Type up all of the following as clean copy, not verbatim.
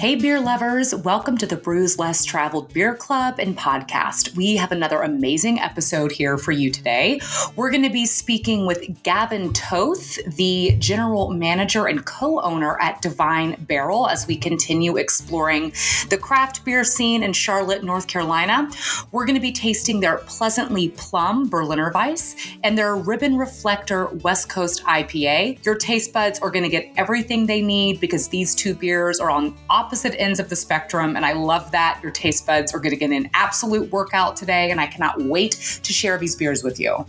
Hey, beer lovers, welcome to the Brews Less Traveled Beer Club and podcast. We have another amazing episode here for you today. We're going to be speaking with Gavin Toth, the general manager and co-owner at Divine Barrel, as we continue exploring the craft beer scene in Charlotte, North Carolina. We're going to be tasting their Pleasantly Plum Berliner Weisse and their Ribbon Reflector West Coast IPA. Your taste buds are going to get everything they need because these two beers are on opposite ends of the spectrum, and I love that. Your taste buds are going to get an absolute workout today, and I cannot wait to share these beers with you.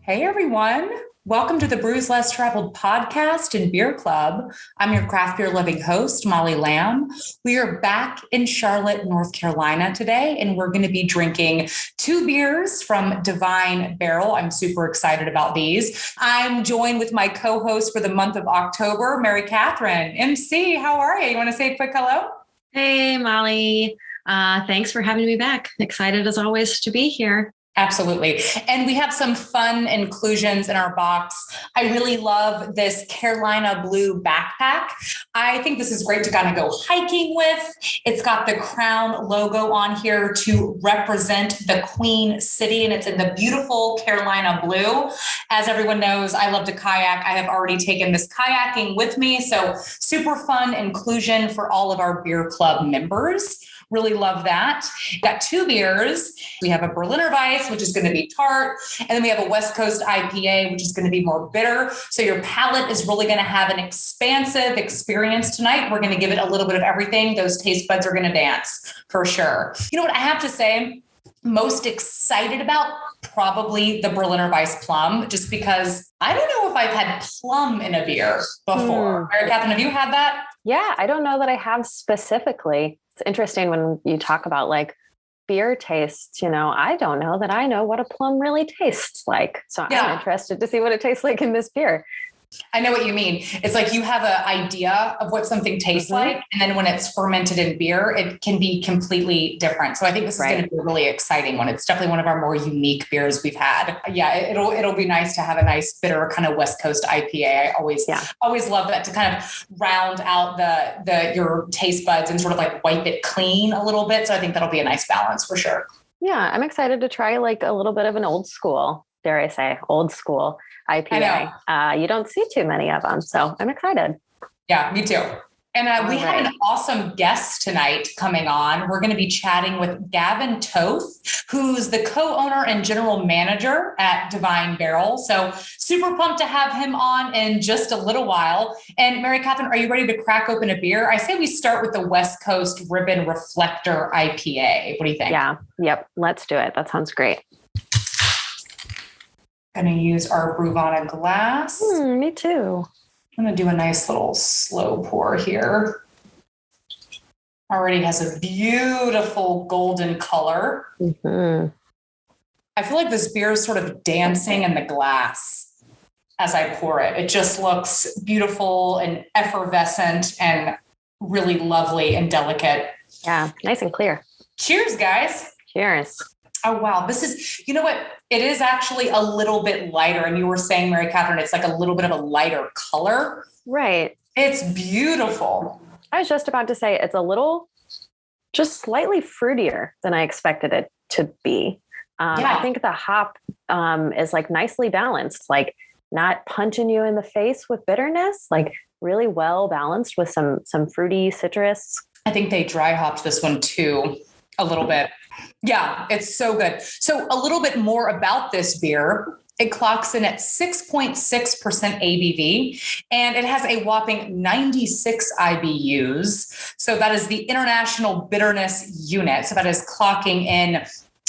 Hey everyone, welcome to the Brews Less Traveled podcast and beer club. I'm your craft beer loving host, Molly Lamb. We are back in Charlotte, North Carolina today, and we're going to be drinking two beers from Divine Barrel. I'm super excited about these. I'm joined with my co-host for the month of October, Mary Catherine. MC, how are you? You want to say a quick hello? Hey, Molly. Thanks for having me back. Excited as always to be here. Absolutely. And we have some fun inclusions in our box. I really love this Carolina blue backpack. I think this is great to kind of go hiking with. It's got the crown logo on here to represent the Queen City, and it's in the beautiful Carolina blue. As everyone knows, I love to kayak. I have already taken this kayaking with me. So super fun inclusion for all of our beer club members. Really love that. Got two beers. We have a Berliner Weisse, which is going to be tart. And then we have a West Coast IPA, which is going to be more bitter. So your palate is really going to have an expansive experience tonight. We're going to give it a little bit of everything. Those taste buds are going to dance for sure. You know what I have to say? Most excited about probably the Berliner Weisse Plum, just because I don't know if I've had plum in a beer before. Mary Catherine, have you had that? Yeah, I don't know that I have specifically. It's interesting when you talk about like beer tastes, I don't know that I know what a plum really tastes like. So I'm interested to see what it tastes like in this beer. I know what you mean. It's like you have an idea of what something tastes like, and then when it's fermented in beer, it can be completely different. So I think this is going to be a really exciting one. It's definitely one of our more unique beers we've had. Yeah, it'll be nice to have a nice bitter kind of West Coast IPA. I always love that to kind of round out your taste buds and sort of like wipe it clean a little bit. So I think that'll be a nice balance for sure. Yeah, I'm excited to try like a little bit of an old school, dare I say, old school IPA. You don't see too many of them, so I'm excited. Yeah, me too. And we have an awesome guest tonight coming on. We're going to be chatting with Gavin Toth, who's the co-owner and general manager at Divine Barrel. So super pumped to have him on in just a little while. And Mary Catherine, are you ready to crack open a beer? I say we start with the West Coast Ribbon Reflector IPA. What do you think? Yeah. Yep. Let's do it. That sounds great. Going to use our Bruvana glass. Me too. I'm going to do a nice little slow pour here. Already has a beautiful golden color. Mm-hmm. I feel like this beer is sort of dancing in the glass as I pour it. It just looks beautiful and effervescent and really lovely and delicate. Yeah, nice and clear. Cheers, guys. Cheers. Oh, wow. This is, you know what? It is actually a little bit lighter. And you were saying, Mary Catherine, it's like a little bit of a lighter color. Right. It's beautiful. I was just about to say it's a little, just slightly fruitier than I expected it to be. I think the hop is like nicely balanced, like not punching you in the face with bitterness, like really well balanced with some fruity citrus. I think they dry hopped this one too, a little bit. Yeah, it's so good. So a little bit more about this beer. It clocks in at 6.6% ABV, and it has a whopping 96 IBUs. So that is the International Bitterness Unit. So that is clocking in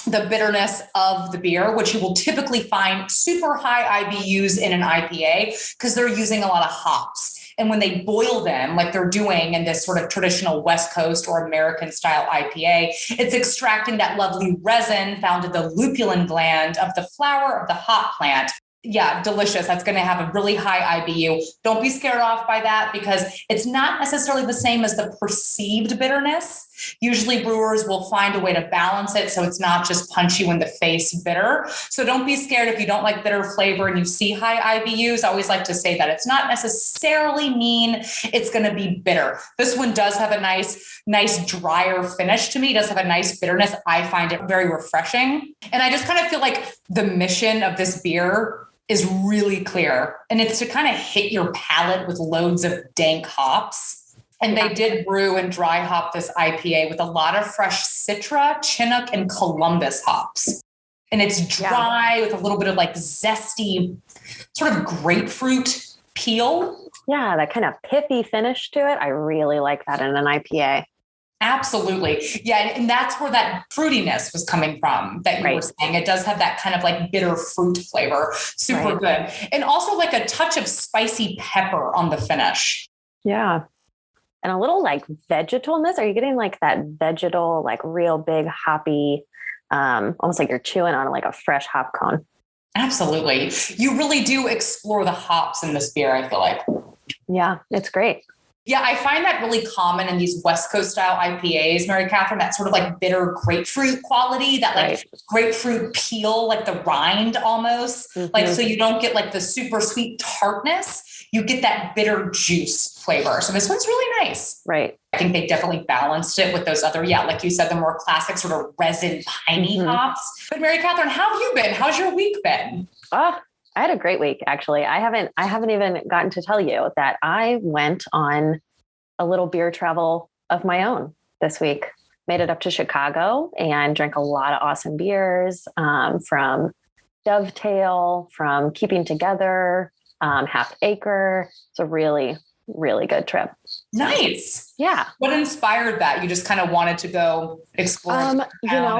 the bitterness of the beer, which you will typically find super high IBUs in an IPA because they're using a lot of hops. And when they boil them, like they're doing in this sort of traditional West Coast or American style IPA, it's extracting that lovely resin found in the lupulin gland of the flower of the hop plant. Yeah, delicious. That's going to have a really high IBU. Don't be scared off by that because it's not necessarily the same as the perceived bitterness. Usually brewers will find a way to balance it so it's not just punch you in the face bitter. So don't be scared if you don't like bitter flavor and you see high IBUs. I always like to say that it's not necessarily mean it's going to be bitter. This one does have a nice drier finish to me. It does have a nice bitterness. I find it very refreshing. And I just kind of feel like the mission of this beer is really clear. And it's to kind of hit your palate with loads of dank hops. And they did brew and dry hop this IPA with a lot of fresh Citra, Chinook, and Columbus hops. And it's dry with a little bit of like zesty sort of grapefruit peel. Yeah, that kind of pithy finish to it. I really like that in an IPA. Absolutely. Yeah. And that's where that fruitiness was coming from that you were saying. It does have that kind of like bitter fruit flavor. Super good. And also like a touch of spicy pepper on the finish. Yeah. And a little like vegetalness. Are you getting like that vegetal, like real big hoppy, almost like you're chewing on like a fresh hop cone? Absolutely. You really do explore the hops in this beer, I feel like. Yeah, it's great. Yeah, I find that really common in these West Coast style IPAs, Mary Catherine, that sort of like bitter grapefruit quality, that like grapefruit peel, like the rind almost. Mm-hmm. Like, so you don't get like the super sweet tartness, you get that bitter juice flavor. So this one's really nice. Right. I think they definitely balanced it with those other, like you said, the more classic sort of resin piney hops. But Mary Catherine, how have you been? How's your week been? I had a great week, actually. I haven't even gotten to tell you that I went on a little beer travel of my own this week. Made it up to Chicago and drank a lot of awesome beers from Dovetail, from Keeping Together, Half Acre. It's a really, really good trip. Nice. Yeah. What inspired that? You just kind of wanted to go explore?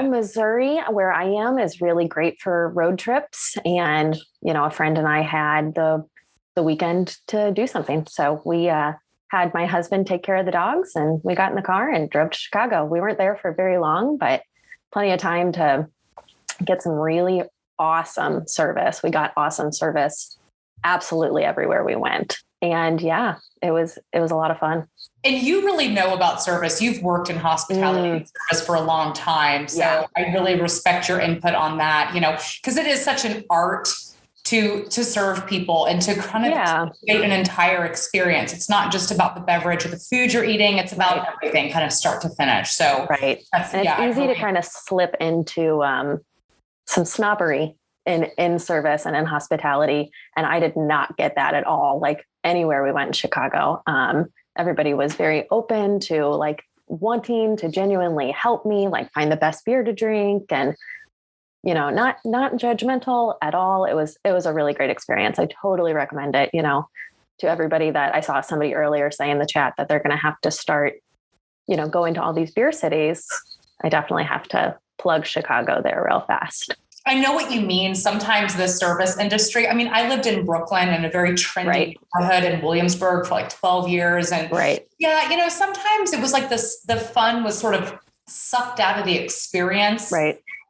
Missouri, where I am, is really great for road trips. And, a friend and I had the weekend to do something. So we had my husband take care of the dogs and we got in the car and drove to Chicago. We weren't there for very long, but plenty of time to get some really awesome service. We got awesome service absolutely everywhere we went. And it was a lot of fun. And you really know about service. You've worked in hospitality and service for a long time. So I really respect your input on that, because it is such an art to serve people and to kind of create an entire experience. It's not just about the beverage or the food you're eating. It's about everything kind of start to finish. So and it's easy to kind of slip into some snobbery in service and in hospitality. And I did not get that at all. Like anywhere we went in Chicago, everybody was very open to like wanting to genuinely help me, like find the best beer to drink and, not judgmental at all. It was a really great experience. I totally recommend it, to everybody. That I saw somebody earlier say in the chat that they're going to have to start, going to all these beer cities. I definitely have to plug Chicago there real fast. I know what you mean. Sometimes the service industry, I lived in Brooklyn in a very trendy neighborhood in Williamsburg for like 12 years. And sometimes it was like the fun was sort of sucked out of the experience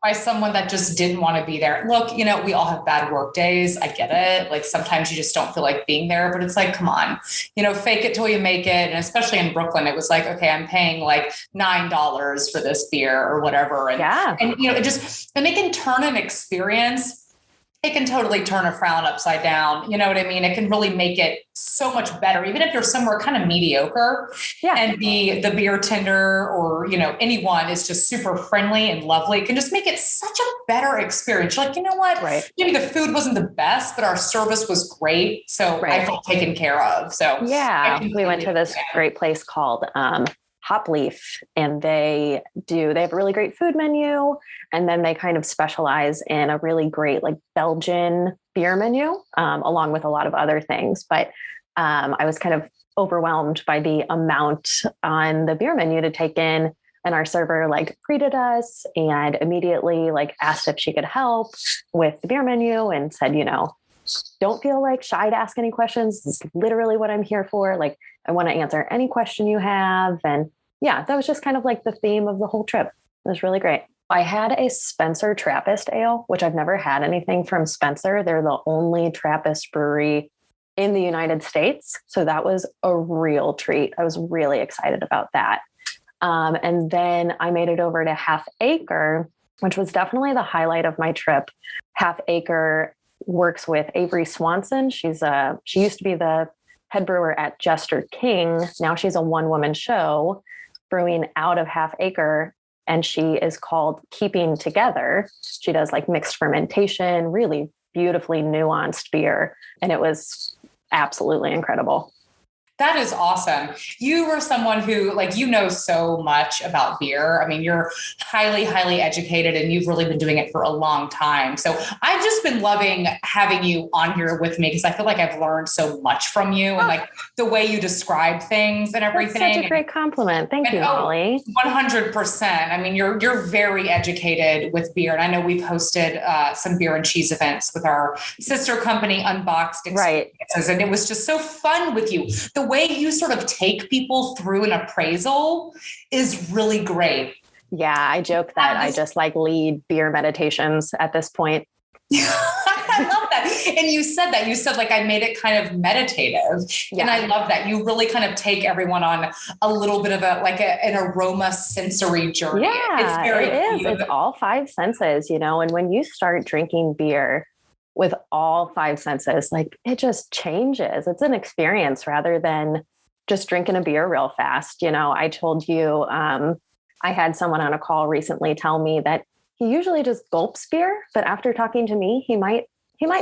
by someone that just didn't want to be there. Look, we all have bad work days. I get it. Like sometimes you just don't feel like being there, but it's like, come on, fake it till you make it. And especially in Brooklyn, it was like, okay, I'm paying like $9 for this beer or whatever. And they can turn an experience. It can totally turn a frown upside down. You know what I mean? It can really make it so much better, even if you're somewhere kind of mediocre and the beer tender or, anyone is just super friendly and lovely. It can just make it such a better experience. You're like, you know what? Maybe the food wasn't the best, but our service was great. So I felt taken care of. So we went to this great place called, Hopleaf, and they have a really great food menu. And then they kind of specialize in a really great like Belgian beer menu, along with a lot of other things. But I was kind of overwhelmed by the amount on the beer menu to take in. And our server like greeted us and immediately like asked if she could help with the beer menu and said, don't feel like shy to ask any questions. This is literally what I'm here for. Like, I want to answer any question you have. And that was just kind of like the theme of the whole trip. It was really great. I had a Spencer Trappist ale, which I've never had anything from Spencer. They're the only Trappist brewery in the United States. So that was a real treat. I was really excited about that. And then I made it over to Half Acre, which was definitely the highlight of my trip. Half Acre works with Avery Swanson. She used to be the head brewer at Jester King. Now she's a one-woman show brewing out of Half Acre, and she is called Keeping Together. She does like mixed fermentation, really beautifully nuanced beer. And it was absolutely incredible. That is awesome. You were someone who, like, you know so much about beer. I mean, you're highly, highly educated, and you've really been doing it for a long time. So I've just been loving having you on here with me because I feel like I've learned so much from you and like the way you describe things and everything. That's such a great compliment. Thank you, Molly. 100%. I mean, you're very educated with beer. And I know we've hosted some beer and cheese events with our sister company, Unboxed Experiences. Right. And it was just so fun with you. The way you sort of take people through an appraisal is really great. Yeah, I joke that I just like lead beer meditations at this point. I love that. And you said that. You said like I made it kind of meditative. Yeah. And I love that. You really kind of take everyone on a little bit of an aroma sensory journey. Yeah, it is. It's all five senses, you know, and when you start drinking beer with all five senses, like it just changes. It's an experience rather than just drinking a beer real fast. You know, I told you, I had someone on a call recently tell me that he usually just gulps beer, but after talking to me, he might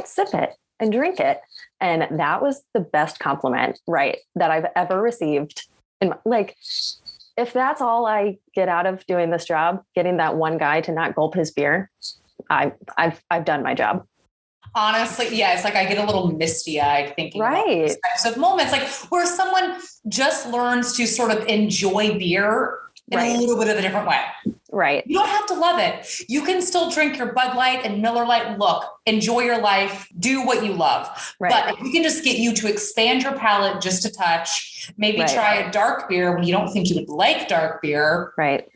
sip it and drink it. And that was the best compliment, right, that I've ever received. And like, if that's all I get out of doing this job, getting that one guy to not gulp his beer, I've done my job. Honestly, yeah, it's like I get a little misty-eyed thinking about these types of moments, like where someone just learns to sort of enjoy beer in a little bit of a different way. Right. You don't have to love it. You can still drink your Bud Light and Miller Lite. Look, enjoy your life, do what you love. Right. But if we can just get you to expand your palate just a touch, maybe try a dark beer when you don't think you would like dark beer. Right.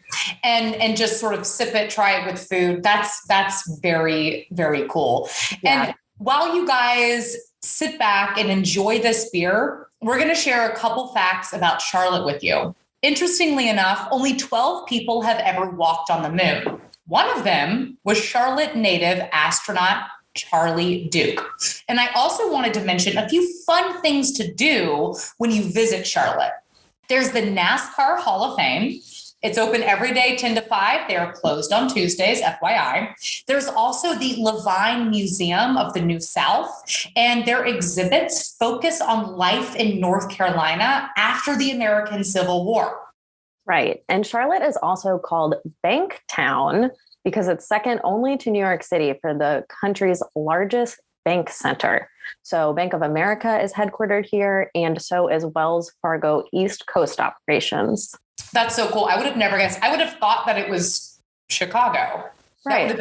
And just sort of sip it, try it with food. That's very, very cool. Yeah. And while you guys sit back and enjoy this beer, we're going to share a couple facts about Charlotte with you. Interestingly enough, only 12 people have ever walked on the moon. One of them was Charlotte native astronaut Charlie Duke. And I also wanted to mention a few fun things to do when you visit Charlotte. There's the NASCAR Hall of Fame. It's open every day, 10 to 5. They are closed on Tuesdays, FYI. There's also the Levine Museum of the New South, and their exhibits focus on life in North Carolina after the American Civil War. Right. And Charlotte is also called Bank Town because it's second only to New York City for the country's largest bank center. So Bank of America is headquartered here, and so is Wells Fargo East Coast operations. That's so cool. I would have never guessed. I would have thought that it was Chicago. Right. That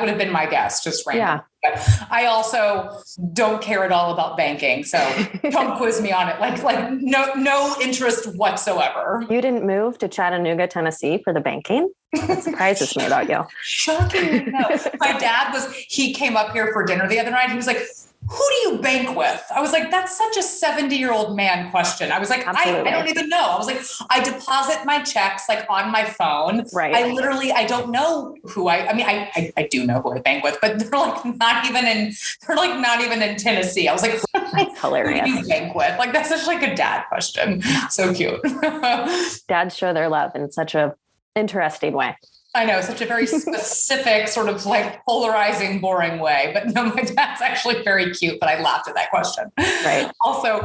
would have been my guess, just random. Yeah. But I also don't care at all about banking, so don't quiz me on it. Like no interest whatsoever. You didn't move to Chattanooga, Tennessee for the banking? That surprises me about you. Shocking. No. My dad he came up here for dinner the other night. He was like, who do you bank with? I was like, that's such a 70-year-old man question. I was like, I don't even know. I was like, I deposit my checks like on my phone. Right. I don't know who I do know who I bank with, but they're not even in Tennessee. I was like, that's hilarious. Who do you bank with? Like, that's such like a dad question. So cute. Dads show their love in such a interesting way. I know, such a very specific sort of like polarizing, boring way. But no, my dad's actually very cute, but I laughed at that question. Right. Also,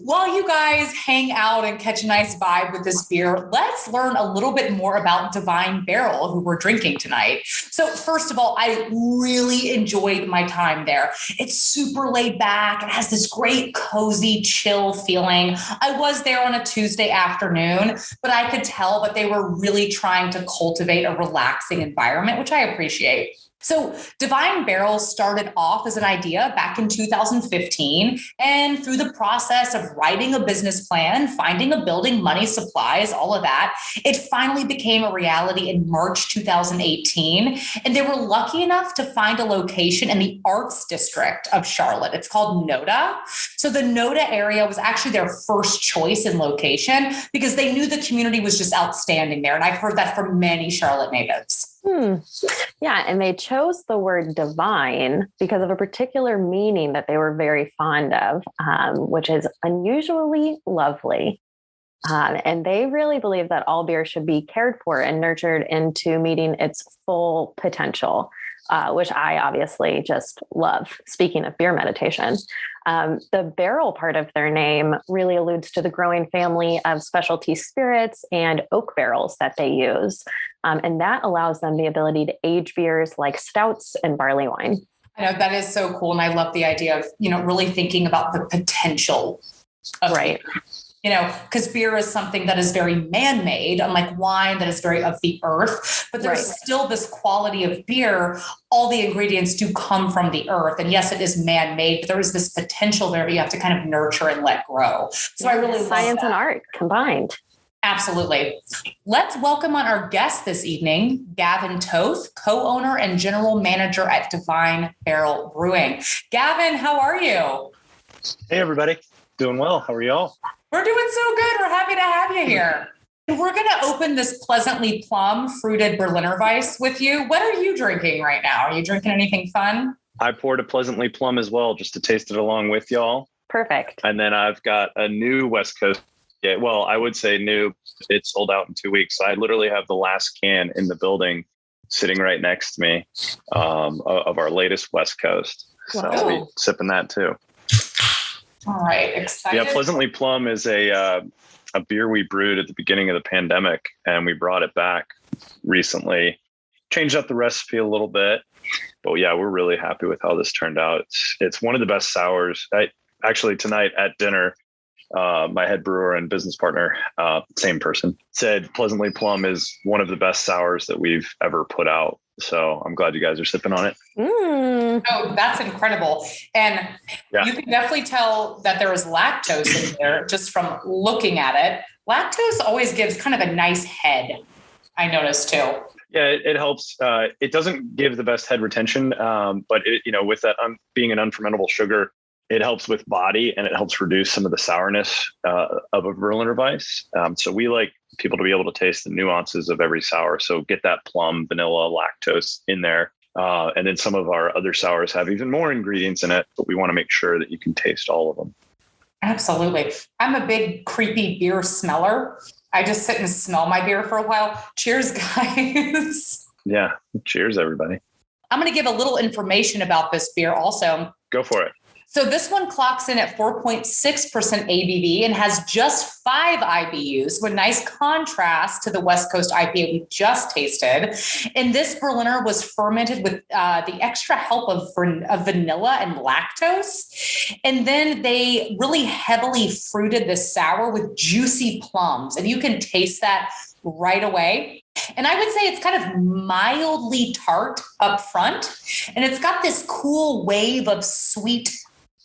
while you guys hang out and catch a nice vibe with this beer, let's learn a little bit more about Divine Barrel, who we're drinking tonight. So first of all, I really enjoyed my time there. It's super laid back. It has this great, cozy, chill feeling. I was there on a Tuesday afternoon, but I could tell that they were really trying to cultivate a relaxing environment, which I appreciate. So Divine Barrel started off as an idea back in 2015. And through the process of writing a business plan, finding a building, money, supplies, all of that, it finally became a reality in March 2018. And they were lucky enough to find a location in the Arts District of Charlotte. It's called NODA. So the NODA area was actually their first choice in location because they knew the community was just outstanding there. And I've heard that from many Charlotte natives. Yeah. And they chose the word divine because of a particular meaning that they were very fond of, which is unusually lovely. And they really believe that all beer should be cared for and nurtured into meeting its full potential, which I obviously just love. Speaking of beer meditation, the barrel part of their name really alludes to the growing family of specialty spirits and oak barrels that they use. And that allows them the ability to age beers like stouts and barley wine. I know that is so cool. And I love the idea of, really thinking about the potential of right. Beer. Because beer is something that is very man-made, unlike wine that is very of the earth, but there's still this quality of beer. All the ingredients do come from the earth. And yes, it is man-made, but there is this potential there that you have to kind of nurture and let grow. So I really love science and art combined. Absolutely. Let's welcome on our guest this evening, Gavin Toth, co-owner and general manager at Divine Barrel Brewing. Gavin, how are you? Hey, everybody. Doing well. How are y'all? We're doing so good. We're happy to have you here. We're going to open this pleasantly plum fruited Berliner Weisse with you. What are you drinking right now? Are you drinking anything fun? I poured a pleasantly plum as well, just to taste it along with y'all. Perfect. And then I've got a new West Coast. Yeah, well, I would say new. It's sold out in 2 weeks. So I literally have the last can in the building sitting right next to me of our latest West Coast. Wow. So I'll be sipping that too. All right. Excited. Yeah, Pleasantly Plum is a beer we brewed at the beginning of the pandemic, and we brought it back recently. Changed up the recipe a little bit, but yeah, we're really happy with how this turned out. It's one of the best sours. Actually, tonight at dinner, my head brewer and business partner, same person, said Pleasantly Plum is one of the best sours that we've ever put out. So I'm glad you guys are sipping on it. Oh, that's incredible. And you can definitely tell that there is lactose in there just from looking at it. Lactose always gives kind of a nice head, I noticed too. Yeah, it helps. It doesn't give the best head retention, but with that being an unfermentable sugar, it helps with body and it helps reduce some of the sourness of a Berliner Weisse. So we like people to be able to taste the nuances of every sour. So get that plum, vanilla, lactose in there. And then some of our other sours have even more ingredients in it, but we want to make sure that you can taste all of them. Absolutely. I'm a big creepy beer smeller. I just sit and smell my beer for a while. Cheers, guys. Yeah. Cheers, everybody. I'm going to give a little information about this beer also. Go for it. So this one clocks in at 4.6% ABV and has just 5 IBUs, with nice contrast to the West Coast IPA we just tasted. And this Berliner was fermented with the extra help of vanilla and lactose. And then they really heavily fruited this sour with juicy plums. And you can taste that right away. And I would say it's kind of mildly tart up front. And it's got this cool wave of sweet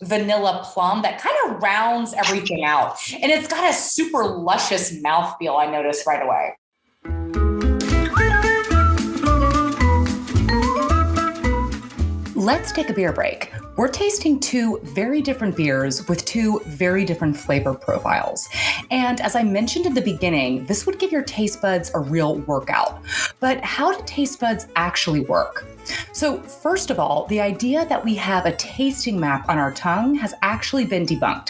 vanilla plum that kind of rounds everything out. And it's got a super luscious mouthfeel, I noticed right away. Let's take a beer break. We're tasting 2 very different beers with 2 very different flavor profiles. And as I mentioned in the beginning, this would give your taste buds a real workout. But how do taste buds actually work? So first of all, the idea that we have a tasting map on our tongue has actually been debunked.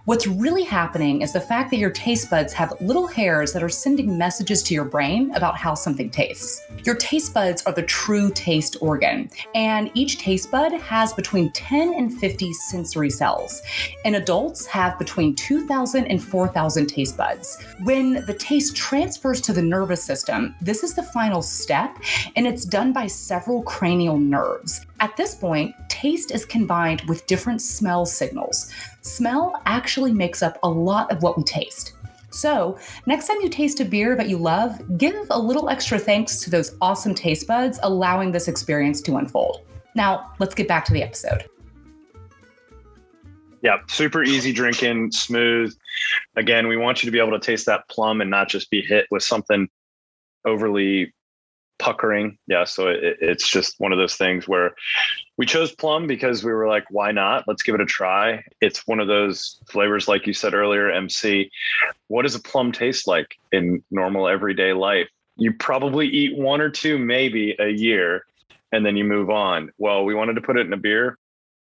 What's really happening is the fact that your taste buds have little hairs that are sending messages to your brain about how something tastes. Your taste buds are the true taste organ, and each taste bud has between 10 and 50 sensory cells, and adults have between 2,000 and 4,000 taste buds. When the taste transfers to the nervous system, this is the final step, and it's done by several cranial nerves. At this point, taste is combined with different smell signals. Smell actually makes up a lot of what we taste. So next time you taste a beer that you love, give a little extra thanks to those awesome taste buds allowing this experience to unfold. Now, let's get back to the episode. Yeah, super easy drinking, smooth. Again, we want you to be able to taste that plum and not just be hit with something overly puckering. Yeah, so it's just one of those things where we chose plum because we were like, why not? Let's give it a try. It's one of those flavors, like you said earlier, MC. What does a plum taste like in normal everyday life? You probably eat one or two, maybe a year, and then you move on. Well, we wanted to put it in a beer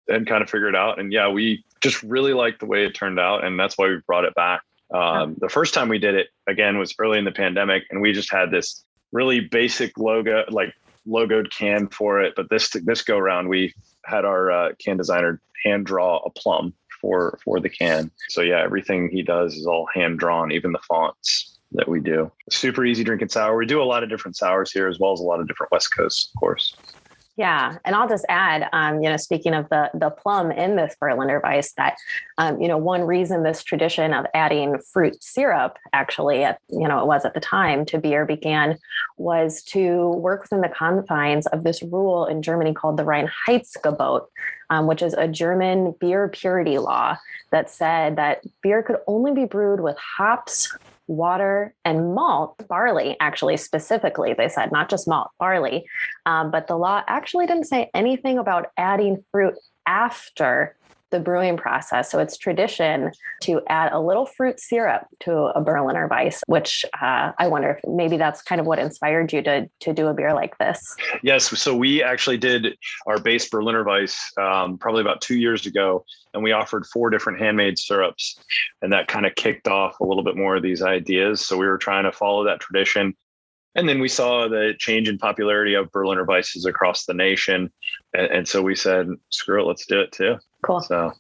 and kind of figure it out. And yeah, we just really liked the way it turned out. And that's why we brought it back. The first time we did it, again, was early in the pandemic. And we just had this really basic logoed can for it. But this go around, we had our can designer hand draw a plum for the can. So yeah, everything he does is all hand drawn, even the fonts that we do. Super easy drinking sour. We do a lot of different sours here, as well as a lot of different West Coast, of course. Yeah. And I'll just add, speaking of the plum in this Berliner Weisse, that, one reason this tradition of adding fruit syrup, actually, it was at the time, to beer began, was to work within the confines of this rule in Germany called the Reinheitsgebot, which is a German beer purity law that said that beer could only be brewed with hops, water, and malt, barley, actually, specifically, they said, not just malt, barley. But the law actually didn't say anything about adding fruit after the brewing process. So it's tradition to add a little fruit syrup to a Berliner Weisse, which I wonder if maybe that's kind of what inspired you to do a beer like this. Yes. So we actually did our base Berliner Weisse probably about 2 years ago, and we offered 4 different handmade syrups, and that kind of kicked off a little bit more of these ideas. So we were trying to follow that tradition. And then we saw the change in popularity of Berliner Weisses across the nation. And so we said, screw it, let's do it too. Cool. So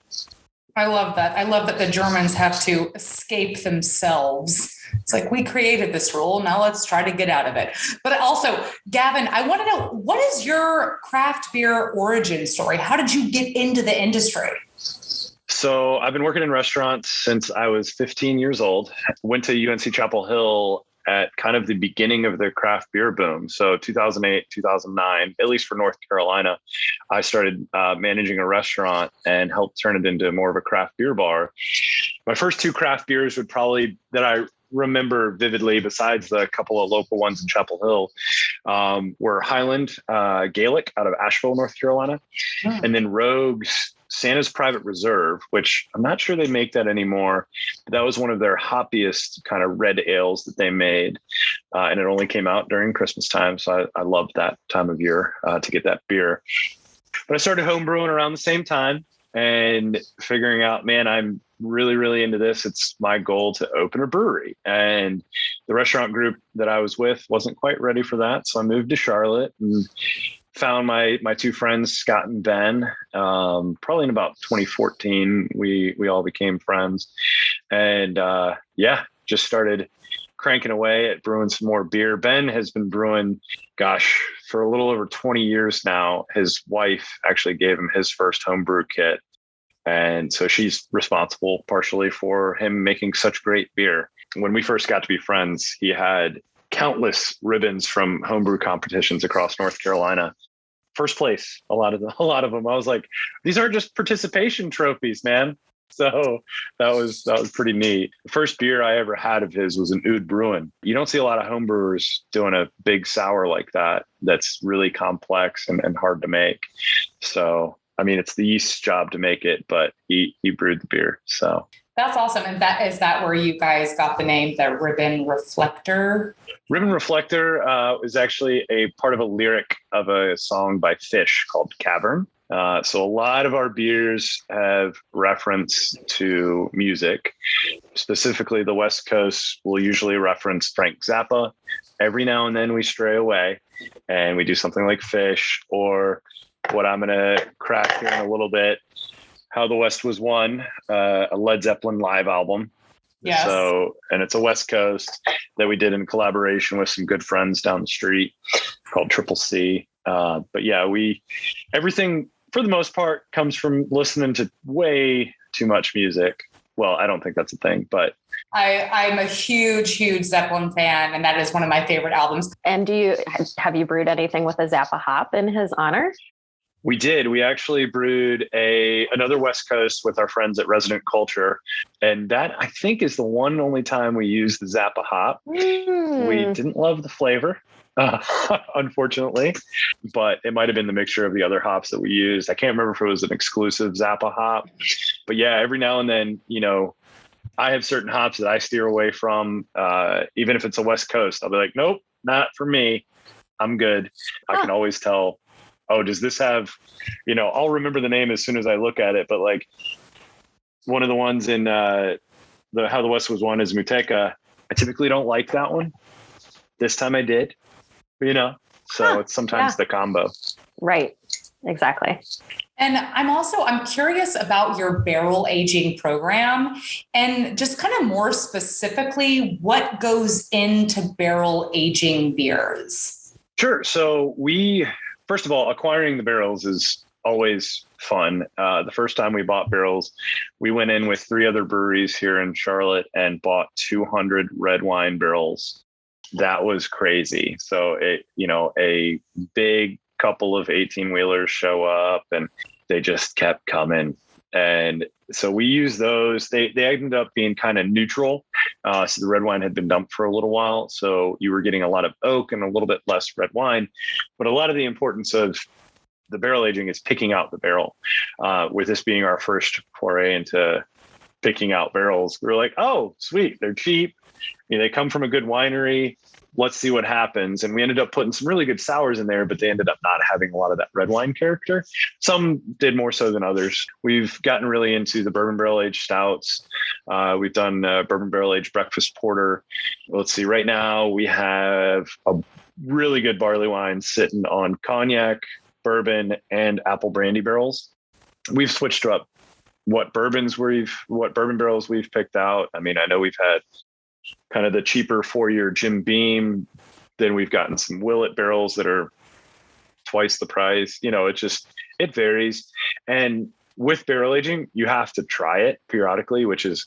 I love that. I love that the Germans have to escape themselves. It's like, we created this rule. Now let's try to get out of it. But also, Gavin, I want to know, what is your craft beer origin story? How did you get into the industry? So I've been working in restaurants since I was 15 years old. Went to UNC Chapel Hill at kind of the beginning of the craft beer boom. So 2008, 2009, at least for North Carolina, I started managing a restaurant and helped turn it into more of a craft beer bar. My first 2 craft beers that I remember vividly, besides the couple of local ones in Chapel Hill, were Highland Gaelic out of Asheville, North Carolina, and then Rogue's Santa's Private Reserve, which I'm not sure they make that anymore, but that was one of their hoppiest kind of red ales that they made. And it only came out during Christmas time. So I loved that time of year to get that beer. But I started home brewing around the same time and figuring out, man, I'm really, really into this. It's my goal to open a brewery. And the restaurant group that I was with wasn't quite ready for that. So I moved to Charlotte and found my 2 friends, Scott and Ben, probably in about 2014, we all became friends, and just started cranking away at brewing some more beer. Ben has been brewing, for a little over 20 years now. His wife actually gave him his first homebrew kit. And so she's responsible partially for him making such great beer. When we first got to be friends, he had countless ribbons from homebrew competitions across North Carolina. First place, a lot of them. I was like, these aren't just participation trophies, man. So that was pretty neat. The first beer I ever had of his was an Oud Bruin. You don't see a lot of homebrewers doing a big sour like that. That's really complex and hard to make. So, I mean, it's the yeast's job to make it, but he brewed the beer. So that's awesome. And is that where you guys got the name, the Ribbon Reflector? Ribbon Reflector is actually a part of a lyric of a song by Fish called Cavern. So a lot of our beers have reference to music. Specifically, the West Coast will usually reference Frank Zappa. Every now and then we stray away and we do something like Fish, or what I'm going to crack here in a little bit, How the West Was Won, a Led Zeppelin live album. Yes. So, and it's a West Coast that we did in collaboration with some good friends down the street called Triple C. But yeah, everything for the most part comes from listening to way too much music. Well, I don't think that's a thing, but I'm a huge Zeppelin fan, and that is one of my favorite albums. And have you brewed anything with a Zappa hop in his honor? We did. We actually brewed another West Coast with our friends at Resident Culture. And that, I think, is the one and only time we used the Zappa hop. We didn't love the flavor, unfortunately, but it might have been the mixture of the other hops that we used. I can't remember if it was an exclusive Zappa hop. But yeah, every now and then, I have certain hops that I steer away from. Even if it's a West Coast, I'll be like, nope, not for me. I'm good. I can always tell. Oh, does this have, I'll remember the name as soon as I look at it. But like one of the ones in How the West Was Won is Muteca. I typically don't like that one. This time I did, so it's sometimes the combo. Right. Exactly. And I'm curious about your barrel aging program and just kind of more specifically, what goes into barrel aging beers? Sure. So first of all, acquiring the barrels is always fun. The first time we bought barrels, we went in with 3 other breweries here in Charlotte and bought 200 red wine barrels. That was crazy. So a big couple of 18-wheelers show up and they just kept coming. And so we use those. They ended up being kind of neutral. So the red wine had been dumped for a little while. So you were getting a lot of oak and a little bit less red wine. But a lot of the importance of the barrel aging is picking out the barrel. With this being our first foray into picking out barrels, we were like, oh, sweet. They're cheap. They come from a good winery. Let's see what happens. And we ended up putting some really good sours in there, but they ended up not having a lot of that red wine character. Some did more so than others. We've gotten really into the bourbon barrel aged stouts. We've done bourbon barrel aged breakfast porter. Let's see, right now we have a really good barley wine sitting on cognac, bourbon, and apple brandy barrels. We've switched up what bourbon barrels we've picked out. I mean, I know we've had kind of the cheaper 4-year Jim Beam. Then we've gotten some Willet barrels that are twice the price. It varies. And with barrel aging, you have to try it periodically, which is,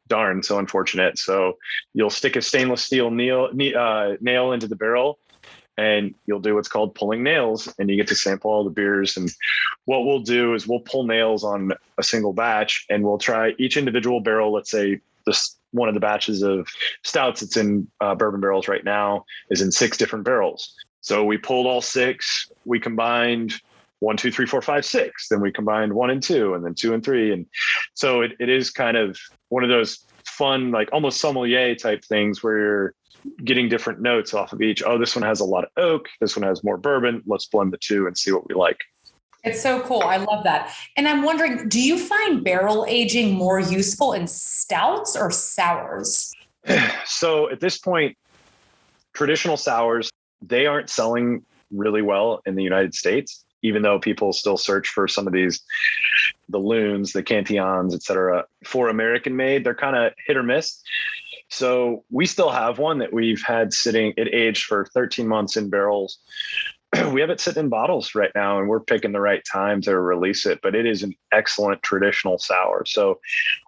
darn so unfortunate. So you'll stick a stainless steel nail into the barrel and you'll do what's called pulling nails, and you get to sample all the beers. And what we'll do is we'll pull nails on a single batch and we'll try each individual barrel. Let's say one of the batches of stouts that's in bourbon barrels right now is in 6 different barrels. So we pulled all 6, we combined 1, 2, 3, 4, 5, 6. Then we combined 1 and 2, and then 2 and 3. And so it is kind of one of those fun, like almost sommelier type things where you're getting different notes off of each. Oh, this one has a lot of oak. This one has more bourbon. Let's blend the 2 and see what we like. It's so cool. I love that. And I'm wondering, do you find barrel aging more useful in stouts or sours? So at this point, traditional sours, they aren't selling really well in the United States, even though people still search for some of the Loons, the Cantillons, et cetera. For American made, they're kind of hit or miss. So we still have one that we've had sitting, it aged for 13 months in barrels. We have it sitting in bottles right now, and we're picking the right time to release it, but it is an excellent traditional sour. So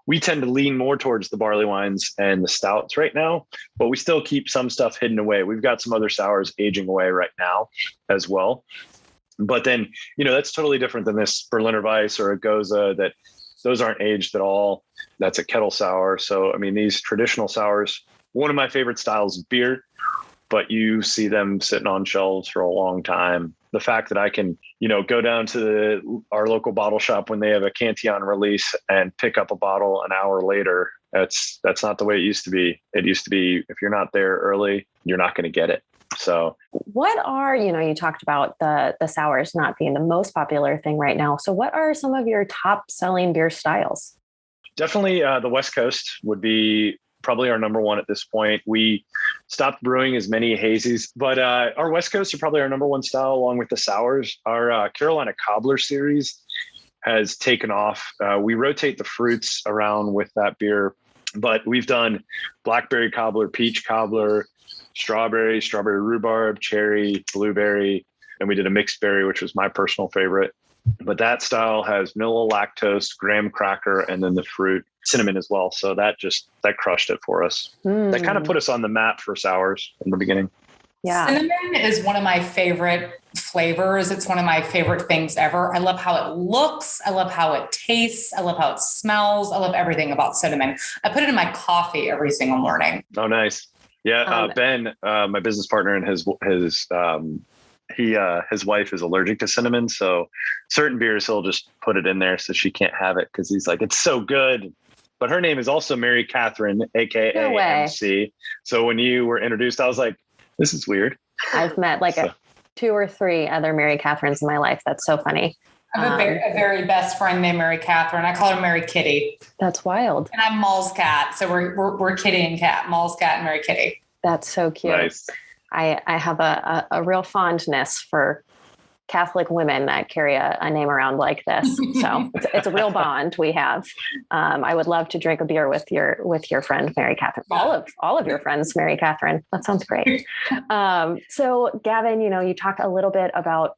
we tend to lean more towards the barley wines and the stouts right now, but we still keep some stuff hidden away. We've got some other sours aging away right now as well. But then, that's totally different than this Berliner Weisse or a Goza, that those aren't aged at all. That's a kettle sour. So, I mean, these traditional sours, one of my favorite styles of beer, but you see them sitting on shelves for a long time. The fact that I can, go down to our local bottle shop when they have a Cantillon release and pick up a bottle an hour later, that's not the way it used to be. It used to be, if you're not there early, you're not going to get it. So what are, you talked about the sours not being the most popular thing right now. So what are some of your top selling beer styles? Definitely the West Coast would be probably our number one at this point. We stopped brewing as many hazies, but our West Coast are probably our number one style along with the sours. Our Carolina Cobbler series has taken off. We rotate the fruits around with that beer, but we've done blackberry cobbler, peach cobbler, strawberry rhubarb, cherry, blueberry, and we did a mixed berry, which was my personal favorite. But that style has vanilla, lactose, graham cracker, and then the fruit, cinnamon as well. So that crushed it for us. That kind of put us on the map for sours in the beginning. Yeah. Cinnamon is one of my favorite flavors. It's one of my favorite things ever. I love how it looks. I love how it tastes. I love how it smells. I love everything about cinnamon. I put it in my coffee every single morning. Oh, nice. Yeah. Ben, my business partner, and his wife is allergic to cinnamon. So certain beers, he'll just put it in there so she can't have it, because he's like, it's so good. But her name is also Mary Catherine, AKA MC. So when you were introduced, I was like, this is weird. I've met like 2 or 3 other Mary Catherines in my life. That's so funny. I have a very best friend named Mary Catherine. I call her Mary Kitty. That's wild. And I'm Maul's cat. So we're Kitty and cat. Maul's cat and Mary Kitty. That's so cute. Nice. I have a real fondness for Catholic women that carry a name around like this. So it's a real bond we have. I would love to drink a beer with your friend, Mary Catherine, all of your friends, Mary Catherine. That sounds great. So Gavin, you talked a little bit about,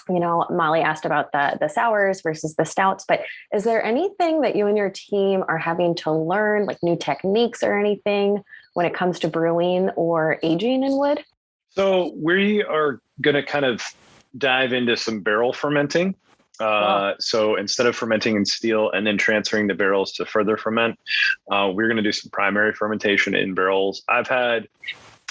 Molly asked about the sours versus the stouts, but is there anything that you and your team are having to learn, like new techniques or anything when it comes to brewing or aging in wood? So we are going to kind of dive into some barrel fermenting. So instead of fermenting in steel and then transferring the barrels to further ferment, we're going to do some primary fermentation in barrels. I've had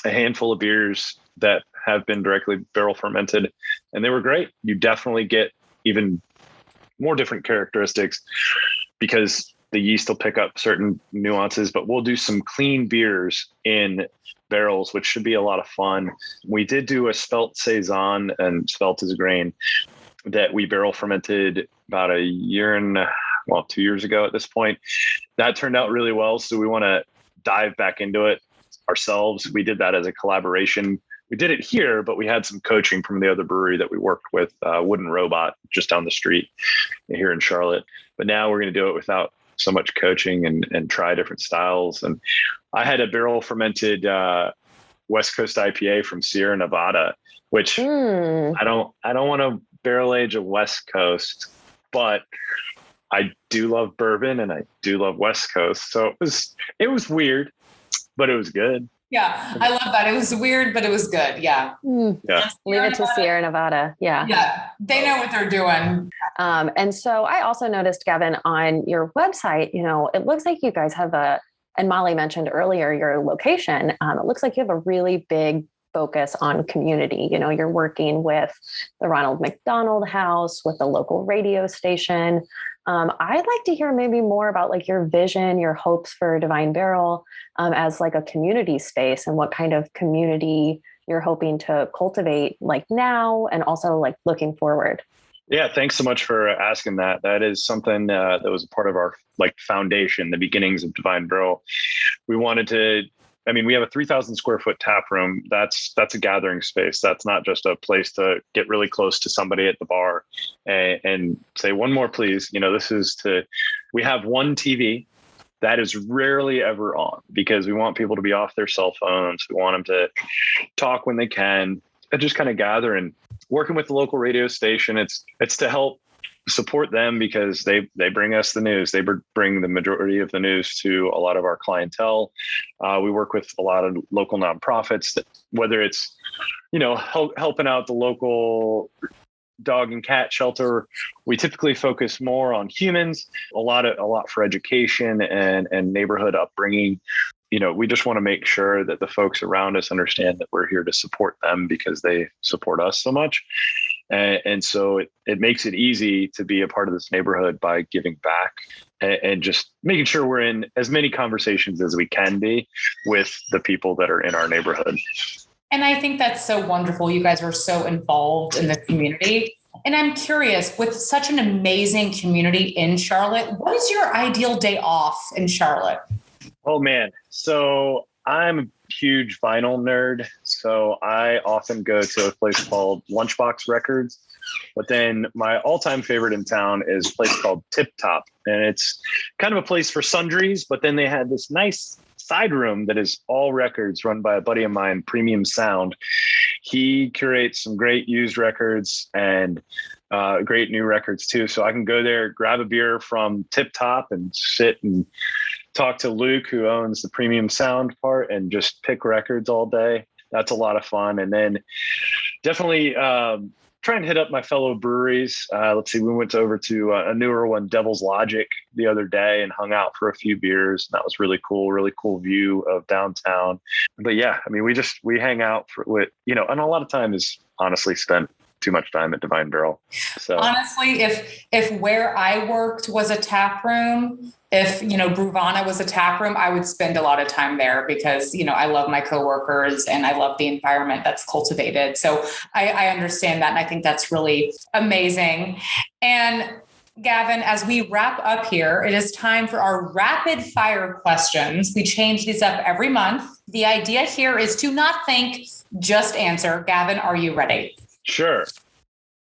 a handful of beers that have been directly barrel fermented, and they were great. You definitely get even more different characteristics because the yeast will pick up certain nuances, but we'll do some clean beers in barrels, which should be a lot of fun. We did do a Spelt Saison, and Spelt is a grain that we barrel fermented about 2 years ago at this point. That turned out really well. So we want to dive back into it ourselves. We did that as a collaboration. We did it here, but we had some coaching from the other brewery that we worked with, Wooden Robot, just down the street here in Charlotte. But now we're going to do it without so much coaching and try different styles. And I had a barrel fermented West Coast IPA from Sierra Nevada, which I don't want to barrel age a West Coast, but I do love bourbon and I do love West Coast. So it was weird, but it was good. Yeah, I love that. It was weird, but it was good. Yeah. Yeah. Leave it to Sierra Nevada. Yeah. Yeah. They know what they're doing. And so I also noticed, Gavin, on your website, it looks like you guys have and Molly mentioned earlier, your location. It looks like you have a really big focus on community. You're working with the Ronald McDonald House, with the local radio station. I'd like to hear maybe more about like your vision, your hopes for Divine Barrel as like a community space, and what kind of community you're hoping to cultivate like now and also like looking forward. Yeah, thanks so much for asking that. That is something that was a part of our like foundation, the beginnings of Divine Barrel. We wanted to, we have a 3,000 square foot tap room. That's a gathering space. That's not just a place to get really close to somebody at the bar and say, one more, please. We have one TV that is rarely ever on because we want people to be off their cell phones. We want them to talk when they can and just kind of gather. And working with the local radio station, it's to help support them because they bring us the news. They bring the majority of the news to a lot of our clientele. We work with a lot of local nonprofits, whether it's, helping out the local dog and cat shelter. We typically focus more on humans, a lot for education and neighborhood upbringing. We just want to make sure that the folks around us understand that we're here to support them because they support us so much. And so it makes it easy to be a part of this neighborhood by giving back and just making sure we're in as many conversations as we can be with the people that are in our neighborhood. And I think that's so wonderful. You guys are so involved in the community. And I'm curious, with such an amazing community in Charlotte, what is your ideal day off in Charlotte? Oh, man. So I'm a huge vinyl nerd. So I often go to a place called Lunchbox Records. But then my all-time favorite in town is a place called Tip Top. And it's kind of a place for sundries. But then they had this nice side room that is all records run by a buddy of mine, Premium Sound. He curates some great used records, and great new records too. So I can go there, grab a beer from Tip Top and sit and talk to Luke, who owns the premium sound part, and just pick records all day. That's a lot of fun. And then definitely try and hit up my fellow breweries. Let's see, we went over to a newer one, Devil's Logic, the other day and hung out for a few beers. That was really cool view of downtown. But yeah, I mean, we hang out and a lot of time is honestly spent too much time at Divine Barrel. So honestly, if where I worked was a tap room, if, Bruvana was a tap room, I would spend a lot of time there because, I love my coworkers and I love the environment that's cultivated. So I understand that. And I think that's really amazing. And Gavin, as we wrap up here, it is time for our rapid fire questions. We change these up every month. The idea here is to not think, just answer. Gavin, are you ready? Sure.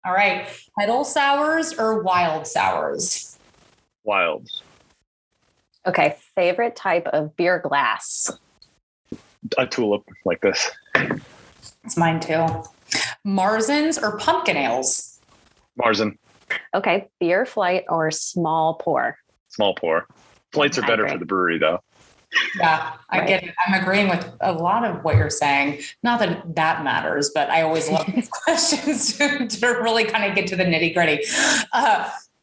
All right. Kettle sours or wild sours? Wild. Okay. Favorite type of beer glass? A tulip like this. It's mine too. Marzens or pumpkin ales? Marzen. Okay. Beer flight or small pour? Small pour. Flights are better for the brewery though. Yeah, I get it. I'm agreeing with a lot of what you're saying. Not that that matters, but I always love these questions to really kind of get to the nitty gritty.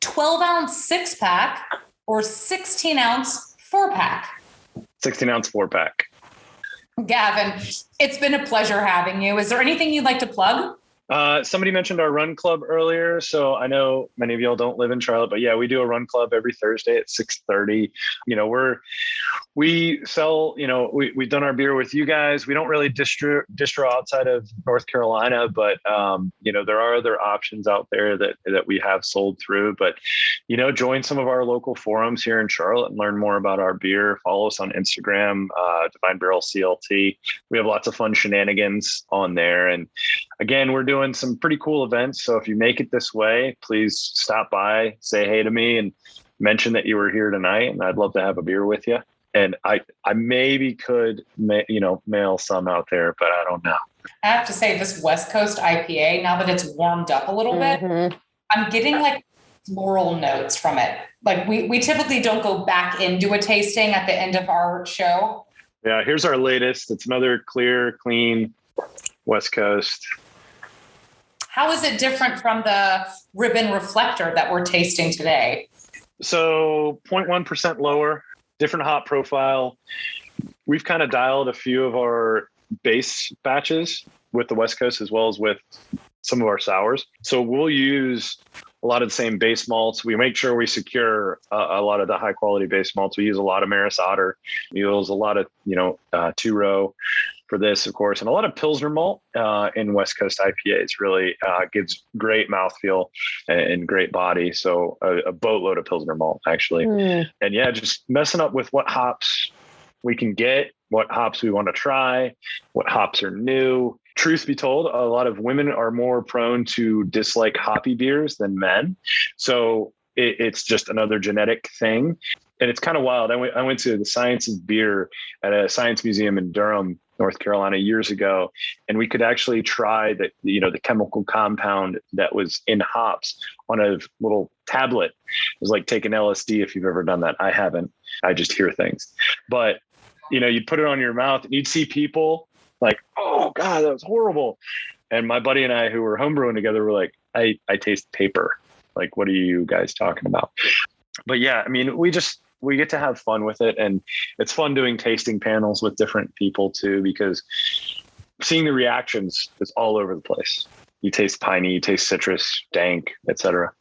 12-ounce 6-pack or 16-ounce 4-pack? 16-ounce 4-pack. Gavin, it's been a pleasure having you. Is there anything you'd like to plug? Somebody mentioned our run club earlier. So I know many of y'all don't live in Charlotte, but yeah, we do a run club every Thursday at 6:30. We sell, we've done our beer with you guys. We don't really distro outside of North Carolina, but, there are other options out there that we have sold through, but, join some of our local forums here in Charlotte and learn more about our beer. Follow us on Instagram, Divine Barrel CLT. We have lots of fun shenanigans on there. And again, we're doing some pretty cool events. So if you make it this way, please stop by, say hey to me and mention that you were here tonight. And I'd love to have a beer with you. And I maybe could, mail some out there, but I don't know. I have to say this West Coast IPA, now that it's warmed up a little bit, I'm getting like floral notes from it. Like we typically don't go back into a tasting at the end of our show. Yeah. Here's our latest. It's another clear, clean West Coast. How is it different from the Ribbon Reflector that we're tasting today? So 0.1% lower, different hop profile. We've kind of dialed a few of our base batches with the West Coast as well as with some of our sours. So we'll use a lot of the same base malts. We make sure we secure a lot of the high quality base malts. We use a lot of Maris Otter. We use a lot of, two-row for this, of course, and a lot of Pilsner malt in West Coast IPAs really gives great mouthfeel and great body. So a boatload of Pilsner malt, actually. And yeah, just messing up with what hops we can get, what hops we want to try, what hops are new. Truth be told, a lot of women are more prone to dislike hoppy beers than men. So it's just another genetic thing. And it's kind of wild. I went to the Science of Beer at a science museum in Durham, North Carolina years ago. And we could actually try the chemical compound that was in hops on a little tablet. It was like taking LSD if you've ever done that. I haven't. I just hear things. But, you'd put it on your mouth and you'd see people like, oh God, that was horrible. And my buddy and I, who were homebrewing together, were like, I taste paper. Like, what are you guys talking about? But yeah, I mean, we get to have fun with it. And it's fun doing tasting panels with different people too, because seeing the reactions is all over the place. You taste piney, you taste citrus, dank, etc.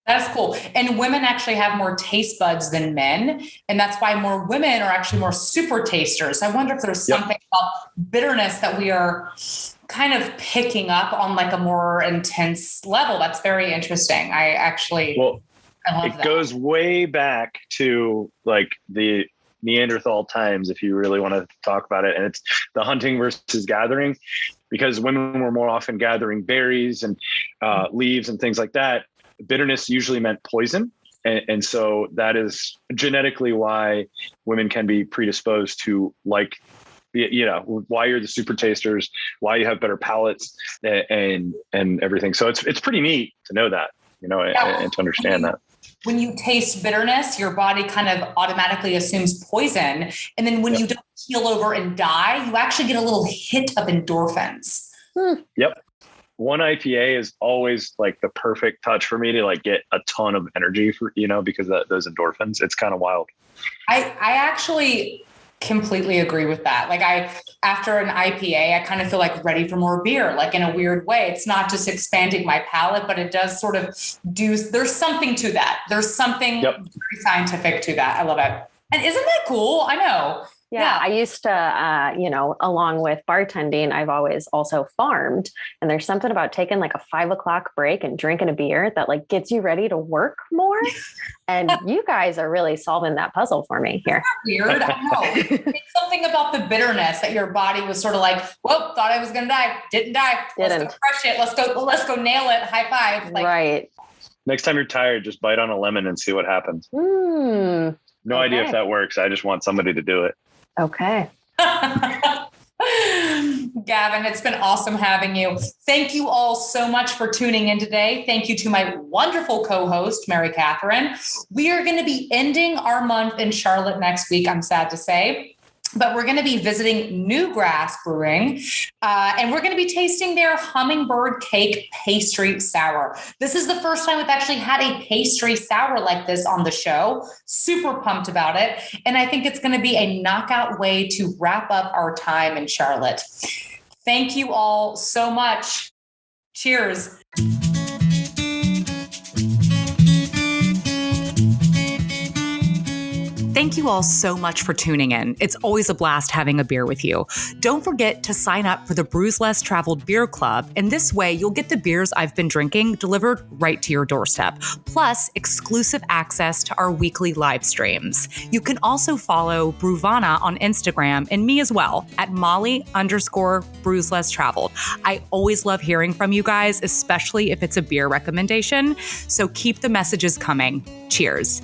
That's cool. And women actually have more taste buds than men. And that's why more women are actually more super tasters. I wonder if there's something about bitterness that we are kind of picking up on like a more intense level. That's very interesting. I love that. Goes way back to like the Neanderthal times, if you really want to talk about it. And it's the hunting versus gathering, because women were more often gathering berries and leaves and things like that. Bitterness usually meant poison. And so that is genetically why women can be predisposed to like, why you're the super tasters, why you have better palates and everything. So it's pretty neat to know that. and to understand that. When you taste bitterness, your body kind of automatically assumes poison. And then when you don't keel over and die, you actually get a little hit of endorphins. Yep. One IPA is always like the perfect touch for me to like get a ton of energy for, because of those endorphins. It's kind of wild. I actually completely agree with that. Like after an IPA, I kind of feel like ready for more beer, like in a weird way. It's not just expanding my palate, but it does sort of there's something to that. There's something very scientific to that. I love it. And isn't that cool? I know. Yeah, I used to, along with bartending, I've always also farmed. And there's something about taking like a 5 o'clock break and drinking a beer that like gets you ready to work more. And you guys are really solving that puzzle for me here. Weird. I know. It's something about the bitterness that your body was sort of like, whoop, thought I was going to die. Didn't die. Let's go crush it. Let's go nail it. High five. Like, right. Next time you're tired, just bite on a lemon and see what happens. No idea if that works. I just want somebody to do it. Okay. Gavin, it's been awesome having you. Thank you all so much for tuning in today. Thank you to my wonderful co-host, Mary Catherine. We are going to be ending our month in Charlotte next week, I'm sad to say. But we're going to be visiting Newgrass Brewing, and we're going to be tasting their hummingbird cake pastry sour. This is the first time we've actually had a pastry sour like this on the show. Super pumped about it. And I think it's going to be a knockout way to wrap up our time in Charlotte. Thank you all so much. Cheers. Thank you all so much for tuning in. It's always a blast having a beer with you. Don't forget to sign up for the Brews Less Traveled Beer Club, and this way you'll get the beers I've been drinking delivered right to your doorstep, plus exclusive access to our weekly live streams. You can also follow Brewvana on Instagram and me as well at Molly_Brews Less Traveled. I always love hearing from you guys, especially if it's a beer recommendation. So keep the messages coming. Cheers.